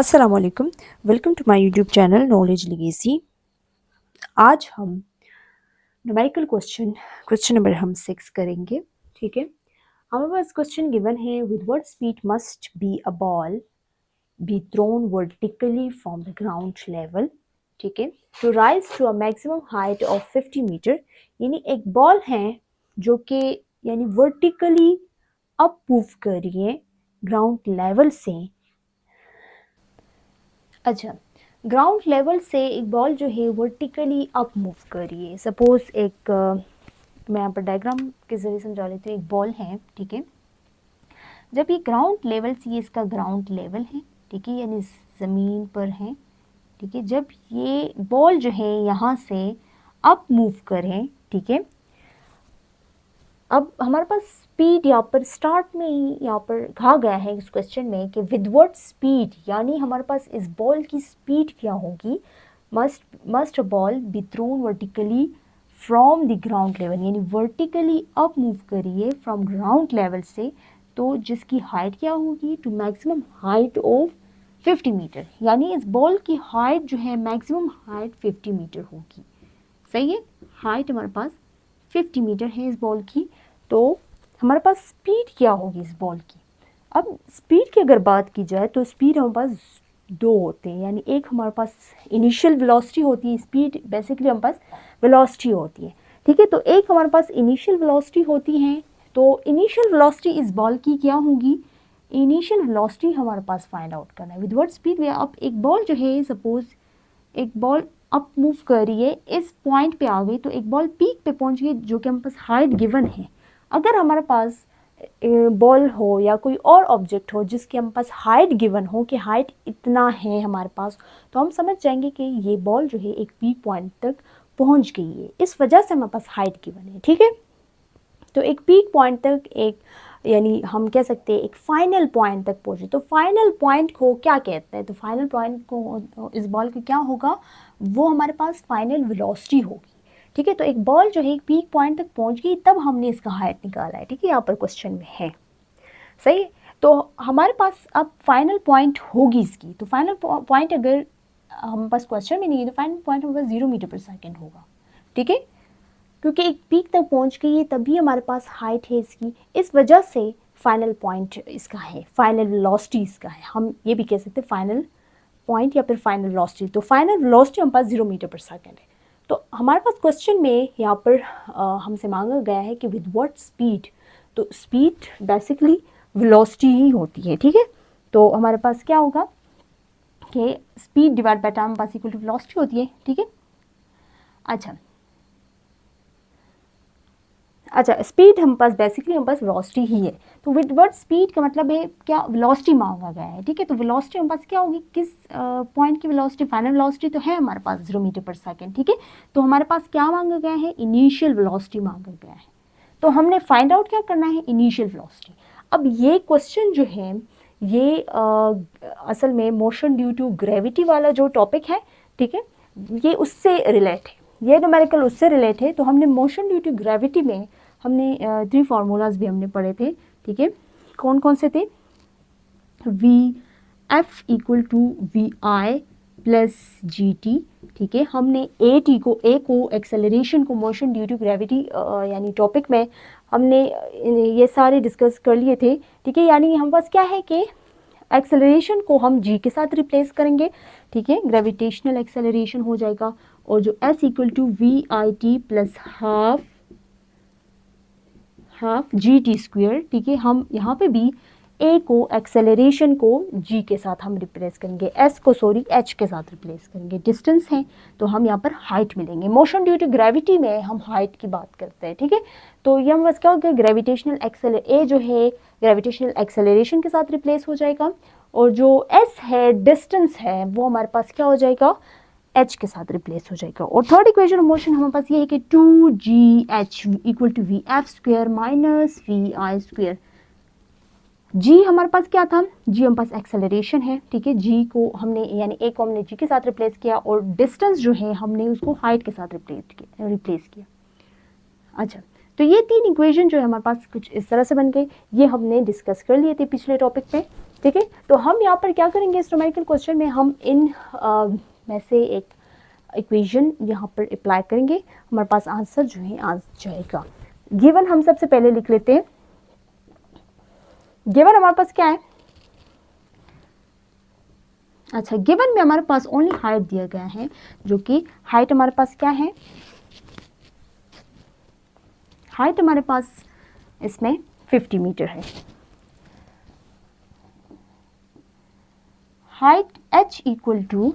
अस्सलाम वालेकुम। Welcome to my YouTube channel knowledge legacy. आज हम न्यूमेरिकल क्वेश्चन नंबर हम 6 करेंगे। ठीक है, हमारे पास क्वेश्चन गिवन है, with what speed must be a ball be thrown vertically from the ground level, ठीक है, to rise to a maximum height of 50 metre. यानी एक बॉल है जो कि यानी वर्टिकली अप मूव कर रही है ग्राउंड लेवल से। अच्छा, ग्राउंड लेवल से एक बॉल जो है वर्टिकली अप मूव कर रही है। सपोज एक मैं यहाँ पर डायग्राम के जरिए समझा लेती हूँ। एक बॉल है, ठीक है, जब ये ग्राउंड लेवल से, ये इसका ग्राउंड लेवल है, ठीक है, यानी ज़मीन पर है, ठीक है, जब ये बॉल जो है यहाँ से अप मूव करें, ठीक है, अब हमारे पास स्पीड यहाँ पर स्टार्ट में ही यहाँ पर कहा गया है इस क्वेश्चन में कि विद व्हाट स्पीड, यानी हमारे पास इस बॉल की स्पीड क्या होगी। Must a ball be thrown vertically from the ground level, यानी वर्टिकली अप मूव करिए फ्रॉम ग्राउंड लेवल से, तो जिसकी हाइट क्या होगी, to maximum height of 50 metre, यानी इस बॉल की हाइट जो है मैक्सिमम हाइट 50 मीटर होगी। सही है, हाइट हमारे पास 50 मीटर है इस बॉल की। तो हमारे पास स्पीड क्या होगी इस बॉल की। अब स्पीड की अगर बात की जाए तो स्पीड हमारे पास दो होते हैं, यानी एक हमारे पास इनिशियल वेलोसिटी होती है। स्पीड बेसिकली हमारे पास वेलोसिटी होती है, ठीक है, तो एक हमारे पास इनिशियल वेलोसिटी होती है। तो इनिशियल वेलोसिटी इस बॉल की क्या होगी, इनिशियल वेलोसिटी हमारे पास फाइंड आउट करना है। विद व्हाट स्पीड वे, अब एक बॉल जो है, सपोज एक बॉल अप मूव कर रही है, इस पॉइंट पे आ गई, तो एक बॉल पीक पे पहुंच गई जो कि हमारे पास हाइट गिवन है। अगर हमारे पास बॉल हो या कोई और ऑब्जेक्ट हो जिसके हमारे पास हाइट गिवन हो कि हाइट इतना है हमारे पास, तो हम समझ जाएंगे कि ये बॉल जो है एक पीक पॉइंट तक पहुंच गई है, इस वजह से हमारे पास हाइट गिवन है। ठीक है, तो एक पीक पॉइंट तक, एक यानी हम कह सकते हैं एक फाइनल पॉइंट तक पहुंचे। तो फाइनल पॉइंट को क्या कहते हैं, तो फाइनल पॉइंट को इस बॉल को क्या होगा, वो हमारे पास फाइनल वेलोसिटी होगी। ठीक है, तो एक बॉल जो है एक पीक पॉइंट तक पहुंच गई, तब हमने इसका हाइट निकाला है। ठीक है, यहाँ पर क्वेश्चन में है। सही है, तो हमारे पास अब फाइनल पॉइंट होगी इसकी। तो फाइनल पॉइंट अगर हमारे पास क्वेश्चन में नहीं है, तो फाइनल पॉइंट हमारे पास 0 मीटर पर सेकेंड होगा। ठीक है, क्योंकि एक पीक तक पहुंच गई है, तभी हमारे पास हाइट है इसकी, इस वजह से फाइनल पॉइंट इसका है, फाइनल वेलोसिटी इसका है। हम ये भी कह सकते हैं फाइनल पॉइंट या फिर फाइनल वेलोसिटी। तो फाइनल वेलोसिटी हमारे पास 0 मीटर पर सेकेंड है। तो हमारे पास क्वेश्चन में यहाँ पर हमसे मांगा गया है कि विद व्हाट स्पीड, तो स्पीड बेसिकली वेलोसिटी ही होती है। ठीक है, तो हमारे पास क्या होगा कि स्पीड डिवाइड बाय टाइम पास इक्वल टू वेलोसिटी होती है। ठीक है, अच्छा स्पीड हम पास बेसिकली हम पास वेलोसिटी ही है। तो विद व्हाट स्पीड का मतलब है क्या, वेलोसिटी मांगा गया है। ठीक है, तो वेलोसिटी हम पास क्या होगी, किस पॉइंट की वेलोसिटी, फाइनल वेलोसिटी तो है हमारे पास 0 मीटर पर सेकेंड। ठीक है, तो हमारे पास क्या मांगा गया है, इनिशियल वेलोसिटी मांगा गया है। तो हमने फाइंड आउट क्या करना है, इनिशियल वेलोसिटी। अब ये क्वेश्चन जो है ये असल में मोशन ड्यू टू ग्रेविटी वाला जो टॉपिक है, ठीक है, ये उससे रिलेट है, ये न्यूमेरिकल उससे रिलेट है। तो हमने मोशन ड्यू टू ग्रेविटी में हमने 3 फार्मूलाज भी हमने पढ़े थे। ठीक है, कौन कौन से थे, V F equal to we I plus G T. ठीक है, हमने ए को एक्सेलरेशन को मोशन ड्यू टू ग्रेविटी यानी टॉपिक में हमने ये सारे डिस्कस कर लिए थे। ठीक है, यानी हम पास क्या है कि एक्सेलरेशन को हम जी के साथ रिप्लेस करेंगे। ठीक है, ग्रेविटेशनल एक्सेलरेशन हो जाएगा, और जो S equal to we I T plus half G T square. ठीक है, हम यहाँ पे भी ए को एक्सेलरेशन को जी के साथ हम रिप्लेस करेंगे, एस को एच के साथ रिप्लेस करेंगे। डिस्टेंस है तो हम यहाँ पर हाइट मिलेंगे। मोशन ड्यू टू ग्रेविटी में हम हाइट की बात करते हैं। ठीक है, तो ये हम बस क्या होगा, ग्रेविटेशनल ए जो है ग्रेविटेशनल एक्सेलरेशन के साथ रिप्लेस हो जाएगा, और जो एस है डिस्टेंस है वो हमारे पास क्या हो जाएगा, एच के साथ रिप्लेस हो जाएगा। और थर्ड इक्वेशन ऑफ मोशन हमारे पास ये है कि 2gh equal to v f square minus v i square. जी हमारे पास क्या था, जी हमारे पास एक्सेलरेशन है। ठीक है, जी को हमने यानी ए को हमने जी के साथ रिप्लेस किया, और डिस्टेंस जो है हमने उसको हाइट के साथ रिप्लेस किया। अच्छा, तो ये 3 इक्वेशन जो है हमारे पास कुछ इस तरह से बन गए, ये हमने डिस्कस कर लिए थे पिछले टॉपिक पे। ठीक है। तो हम यहाँ पर क्या करेंगे इस न्यूमेरिकल क्वेश्चन में, हम इन में से एक इक्वेशन यहाँ पर अप्लाई करेंगे, हमारे पास आंसर जो है आ जाएगा। गिवन हम सबसे पहले लिख लेते हैं। गिवन हमारे पास क्या है, अच्छा गिवन में हमारे पास ओनली हाइट दिया गया है, जो कि हाइट हमारे पास क्या है, हाइट हमारे पास इसमें 50 मीटर है। Height h equal to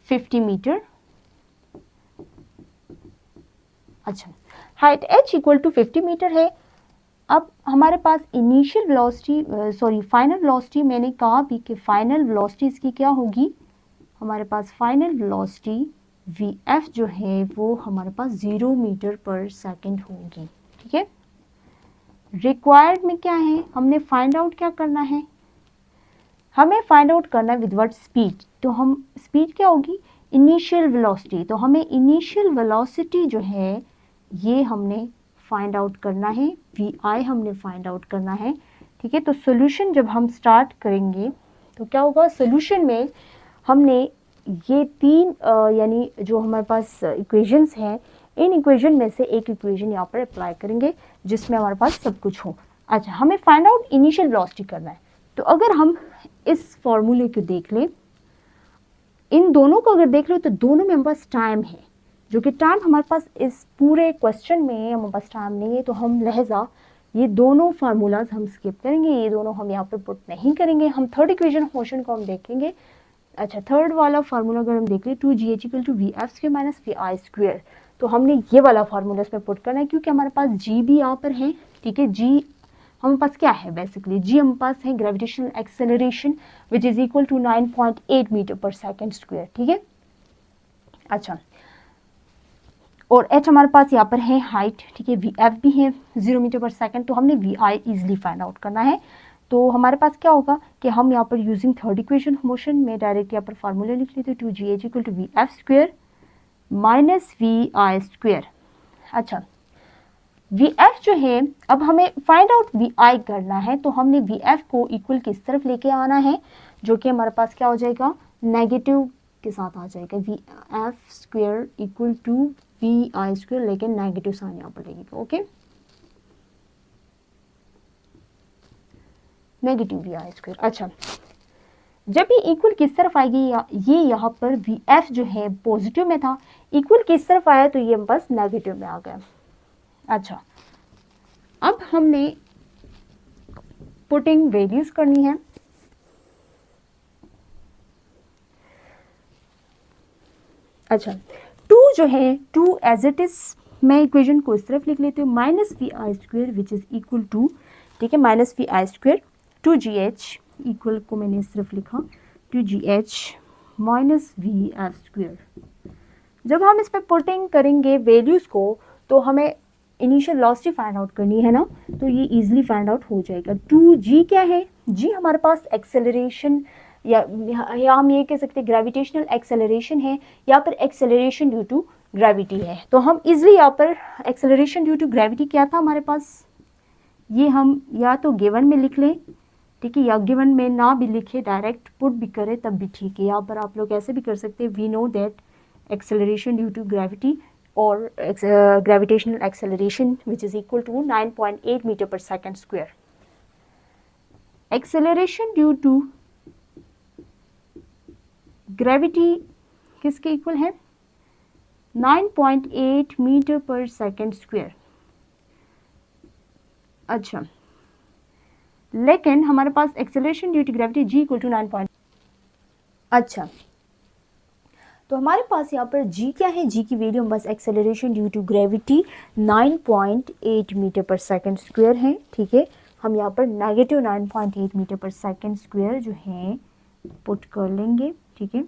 50 metre. अच्छा height h equal to 50 metre है। अब हमारे पास इनिशियल वेलोसिटी फाइनल वेलोसिटी, मैंने कहा भी कि फाइनल वेलोसिटी इसकी क्या होगी, हमारे पास फाइनल वेलोसिटी vf जो है वो हमारे पास 0 मीटर पर सेकंड होगी। ठीक है। रिक्वायर्ड में क्या है, हमने फाइंड आउट क्या करना है, हमें फाइंड आउट करना है विद व्हाट स्पीड। तो हम स्पीड क्या होगी, इनिशियल वेलोसिटी। तो हमें इनिशियल वेलोसिटी जो है ये हमने फाइंड आउट करना है, vi हमने फाइंड आउट करना है। ठीक है। तो सॉल्यूशन जब हम स्टार्ट करेंगे तो क्या होगा, सॉल्यूशन में हमने ये तीन यानी जो हमारे पास इक्वेशंस हैं, इन इक्वेशन में से एक इक्वेशन यहाँ पर अप्लाई करेंगे जिसमें हमारे पास सब कुछ हो। अच्छा हमें फाइंड आउट इनिशियल वेलोसिटी करना है। तो अगर हम इस फॉर्मूले को देख लें, इन दोनों को अगर देख लो तो दोनों में हमारे पास टाइम है, जो कि टाइम हमारे पास इस पूरे क्वेश्चन में हमारे पास टाइम नहीं है। तो हम लिहाजा ये दोनों फार्मूलाज हम स्किप करेंगे, ये दोनों हम यहाँ पर पुट नहीं करेंगे। हम थर्ड इक्वेशन क्वेश्चन को हम देखेंगे। अच्छा थर्ड वाला फार्मूला अगर हम देख लें 2gh equal to vf² minus vi², तो हमने ये वाला फार्मूला इसमें पुट करना है क्योंकि हमारे पास g भी यहाँ पर है। ठीक है। g हमारे पास क्या है, बेसिकली g हमारे पास है gravitational acceleration which is equal to 9.8 metre per second square. ठीक है। अच्छा और h हमारे पास यहाँ पर है हाइट। ठीक है। vf भी है 0 मीटर पर सेकेंड। तो हमने vi इजिली फाइंड आउट करना है। तो हमारे पास क्या होगा कि हम यहाँ पर यूजिंग थर्ड इक्वेशन मोशन में डायरेक्ट यहाँ पर फार्मूला लिख लेते हैं 2gh equal to vf² minus vi²। अच्छा vf जो है, अब हमें फाइंड आउट vi करना है, तो हमने vf को इक्वल किस तरफ लेके आना है, जो कि हमारे पास क्या हो जाएगा, नेगेटिव के साथ आ जाएगा। vf² इक्वल टू vi², लेकिन नेगेटिव साइन यहाँ पर लगेगा। Okay negative vi²। अच्छा जब ये इक्वल किस तरफ आएगी, ये यहाँ पर vf जो है पॉजिटिव में था, इक्वल किस तरफ आया तो ये बस नेगेटिव में आ गया। अच्छा अब हमने पुटिंग वैल्यूज करनी है। अच्छा 2 जो है 2 एज इट इज, मैं इक्वेशन को इस तरफ लिख लेती हूँ minus vi² which is equal to, ठीक है, माइनस vi² 2gh इक्वल को मैंने इस तरफ लिखा 2gh माइनस vf²। जब हम इस पर पुटिंग करेंगे वैल्यूज़ को तो हमें इनिशियल वेलोसिटी फाइंड आउट करनी है ना, तो ये इजीली फाइंड आउट हो जाएगा। 2g क्या है, g हमारे पास एक्सेलरेशन या हम ये कह सकते हैं ग्रेविटेशनल एक्सेलरेशन है, या फिर एक्सेलरेशन ड्यू टू ग्रेविटी है। तो हम इजीली यहाँ पर एक्सेलरेशन ड्यू टू ग्रेविटी क्या था हमारे पास, ये हम या तो गिवन में लिख लें, ठीक है, या गिवन में ना भी लिखे डायरेक्ट पुट भी करें तब भी ठीक है। यहाँ पर आप लोग ऐसे भी कर सकते हैं, we know that acceleration due to gravity or gravitational acceleration which is equal to 9.8 meter per second square. Acceleration due to gravity किसके इक्वल है, 9.8 मीटर पर सेकेंड स्क्वायर। अच्छा लेकिन हमारे पास acceleration due to gravity g equal to 9. अच्छा तो हमारे पास यहाँ पर g क्या है, g की वैल्यू बस acceleration due to gravity 9.8 metre per second square है। ठीक है। हम यहाँ पर negative 9.8 metre per second square जो है पुट कर लेंगे। ठीक है।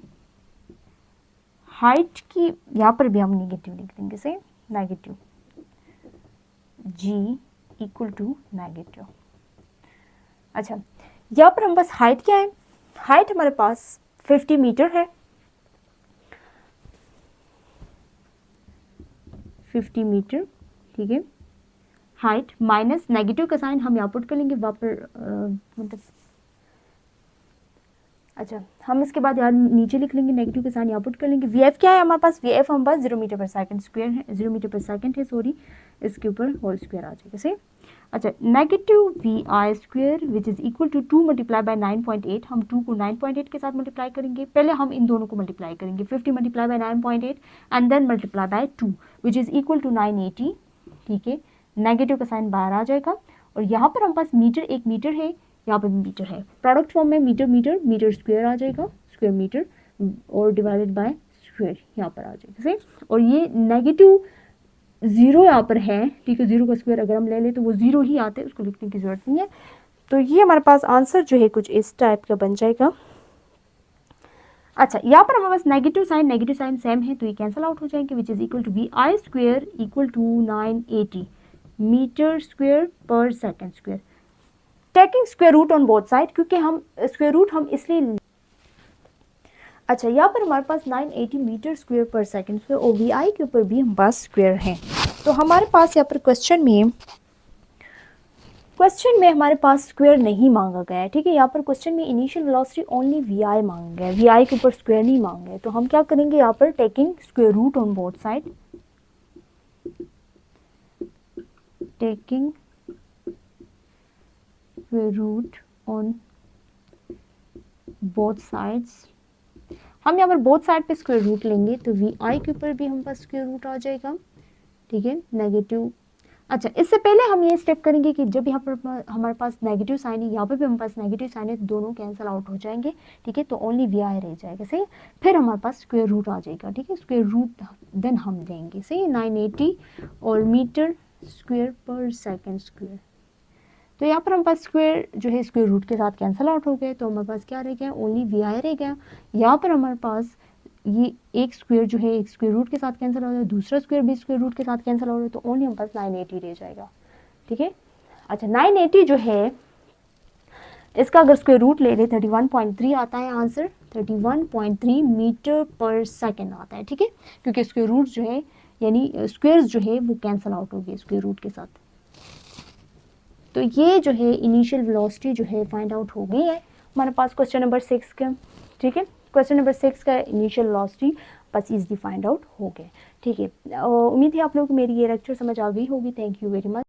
हाइट की यहाँ पर भी हम नेगेटिव लिख देंगे, से negative g equal to negative. अच्छा यहाँ पर हम बस हाइट क्या है, हाइट हमारे पास 50 मीटर है, 50 मीटर। ठीक है। हाइट माइनस नेगेटिव का साइन हम यहाँ पुट कर लेंगे, वहाँ पर मतलब अच्छा हम इसके बाद यार नीचे लिख लेंगे, नेगेटिव के साइन यहाँ पुट कर लेंगे। वी एफ क्या है हमारे पास, वी एफ हमारे पास 0 मीटर पर सेकंड स्क्वायर है, 0 मीटर पर सेकंड है सॉरी, इसके ऊपर होल स्क्वायर आ जाएगा सही। अच्छा negative V I square which is equal to 2 multiply by 9.8, हम 2 को 9.8 के साथ मल्टीप्लाई करेंगे, पहले हम इन दोनों को मल्टीप्लाई करेंगे, 50 multiply by 9.8 and then multiply by 2 which is equal to 980, ठीक है। नेगेटिव का साइन बाहर आ जाएगा और यहाँ पर हमारे पास मीटर, एक मीटर है, यहाँ पर मीटर है, प्रोडक्ट फॉर्म में मीटर मीटर मीटर स्क्वायर आ जाएगा, स्क्वायर मीटर और डिवाइडेड बाय स्क्वायर यहाँ पर आ जाएगा सही। और ये नेगेटिव 0 यहाँ पर है, ठीक है, 0 का स्क्वायर अगर हम ले लें तो वो 0 ही आते हैं, उसको लिखने की ज़रूरत नहीं है। तो ये हमारे पास आंसर जो है कुछ इस टाइप का बन जाएगा। अच्छा यहाँ पर हमारे पास नेगेटिव साइन सेम है तो ये कैंसिल आउट हो जाएंगे, which is equal to we I square equal to 980 metre square per second square, taking square root on both side, क्योंकि हम स्क्वायर रूट हम इसलिए, अच्छा यहाँ पर हमारे पास 980 मीटर स्क्वायर पर सेकंड स्क्वायर और वी आई के ऊपर भी हम पास स्क्वायर हैं। तो हमारे पास यहाँ पर क्वेश्चन में हमारे पास स्क्वायर नहीं मांगा गया है, ठीक है। यहाँ पर क्वेश्चन में इनिशियल वेलोसिटी ओनली वी आई मांगा गया है, वी आई के ऊपर स्क्वायर नहीं मांगा है। तो हम क्या करेंगे यहाँ पर, taking square root on both side, taking square root on both sides, हम यहाँ पर बोथ साइड पे स्क्वायर रूट लेंगे तो वी आई के ऊपर भी हमारे पास स्क्वायर रूट आ जाएगा, ठीक है, नेगेटिव। अच्छा इससे पहले हम ये स्टेप करेंगे कि जब यहाँ पर हमारे पास नेगेटिव साइन है, यहाँ पर भी हमारे पास नेगेटिव साइन है, तो दोनों कैंसिल आउट हो जाएंगे, ठीक है, तो ओनली वी आई रह जाएगा सही। फिर हमारे पास स्क्वायर रूट आ जाएगा, ठीक है, स्क्वायर रूट देन हम लेंगे सही, 980 और metre square per second square. तो यहाँ पर हमारे पास स्क्वायर जो है स्क्वायर रूट के साथ कैंसिल आउट हो गए, तो हमारे पास क्या रह गया, ओनली वी आई रह गया। यहाँ पर हमारे पास ये एक स्क्वायर जो है एक स्क्वायर रूट के साथ कैंसिल हो रहा है, दूसरा स्क्वायर भी स्क्वायर रूट के साथ कैंसिल हो रहा है, तो ओनली हमारे पास 980 रह जाएगा, ठीक है। अच्छा 980 जो है इसका अगर स्क्वायर रूट ले लें 31.3 आता है आंसर, 31.3 मीटर पर सेकेंड आता है, ठीक है, क्योंकि स्क्वायर रूट जो है यानी स्क्वायर्स जो है वो कैंसिल आउट हो गए स्क्वायर रूट के साथ। तो ये जो है इनिशियल वेलोसिटी जो है फाइंड आउट हो गई है हमारे पास क्वेश्चन नंबर 6 का, ठीक है। क्वेश्चन नंबर 6 का इनिशियल वेलोसिटी बस इजीली फाइंड आउट हो गए, ठीक है। उम्मीद है आप लोगों को मेरी ये लेक्चर समझ आ गई होगी। Thank you very much.